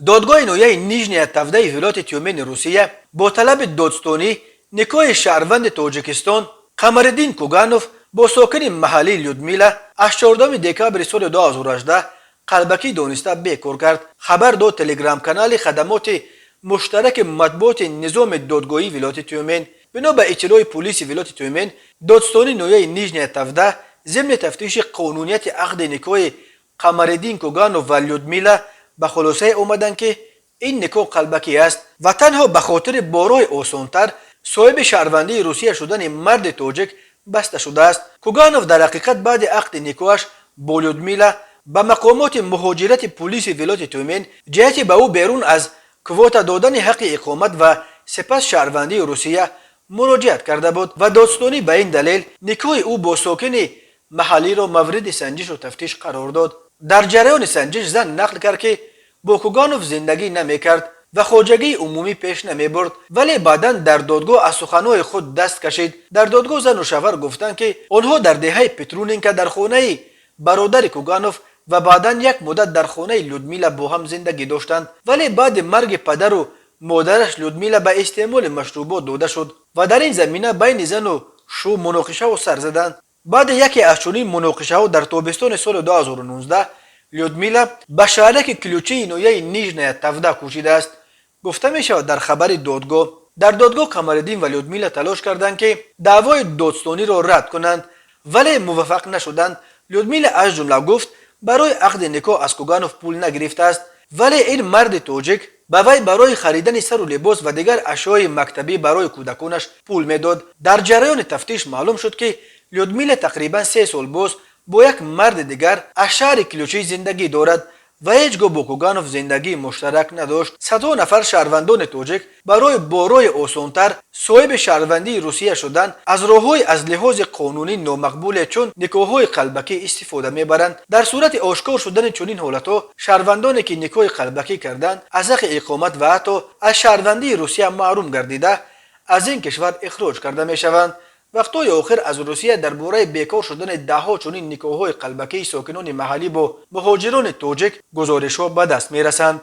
دادگاه نویه نیژنی تفده ولایت تیومن روسیه با طلب دادستانی نیکوی شهروند تاجیکستان قمرالدین کوگانوف با ساکن محلی لیودمیلا از 14 دکامبر سال 2018 قلبکی دانسته بیکار کرد. خبر داد تلگرام کانال خدمات مشترک مطبوعات نظام دادگاهی ولایت تیومن. بنا به اطلاع پلیس ولایت تیومن، دادستانی نویه نیژنی تفده ضمن تفتیش قانونیت عقد نیکوی قمرالدین کوگانوف و لیودمیلا به خلاصه اومدن که این نکاح قلبکی است و تنها به خاطر بارای آسانتر صاحب شهروندی روسیه شدن مرد تاجیک بسته شده است. کوگانوف در حقیقت بعد عقد نکاحش با لیودمیلا به مقامات مهاجرت پلیس ولایت تیومن جهت به او بیرون از کواتا دادن حق اقامت و سپس شهروندی روسیه مراجعت کرده بود و دادستانی به این دلیل نکاح او با ساکن محلی را مورد سنجش و تفتیش قرار داد. در جریان سنجش زن نقل کرد که با کوگانوف زندگی نمیکرد و خواجگی عمومی پیش نمیبرد، ولی بعدا در دادگاه از سخنهای خود دست کشید. در دادگاه زن و شوهر گفتند که آنها در دهه پترونینکا در خانه برادر کوگانوف و بعدا یک مدت در خانه لیودمیلا با هم زندگی داشتند، ولی بعد مرگ پدر و مادرش لیودمیلا به استعمال مشروبات داده شد و در این زمینه بین زن و شو مناقشه و سر زدند. بعد یکی از چنین مناقشه ها در تابستان سال 2019 لیودمیلا به شهرک کلوچی نویه نیژنی تفده کوشیده است. گفته می شود در خبر در دادگاه قمرالدین و لیودمیلا تلاش کردند که دعوای دادستانی را رد کنند ولی موفق نشدند. لیودمیلا از جمله گفت برای عقد نکاح از کوگانوف پول نگرفته است، ولی این مرد تاجیک به وی برای خریدن سر و لباس و دیگر اشیاء مکتبی برای کودکانش پول میداد. در جریان تفتیش معلوم شد که لیودمیلا تقریبا 3 سال باز با یک مرد دیگر از شهر کلوچی زندگی دارد و هیچگاه با کوگانوف زندگی مشترک نداشت. صدها نفر شهروندان تاجیک برای بارای آسانتر صاحب شهروندی روسیه شدن از راههای از لحاظ قانونی نامقبول چون نکاحهای قلبکی استفاده میبرند. در صورت آشکار شدن چنین حالتها شهروندانی که نکاح قلبکی کردند از حق اقامت و حتی از شهروندی روسیه محروم گردیده از این کشور اخراج کرده میشوند. وقتای آخر از روسیه درباره بیکار شدن دهها چنین نکاحهای قلبکی ساکنان محلی با مهاجران تاجیک گزارش‌ها به دست میرسند.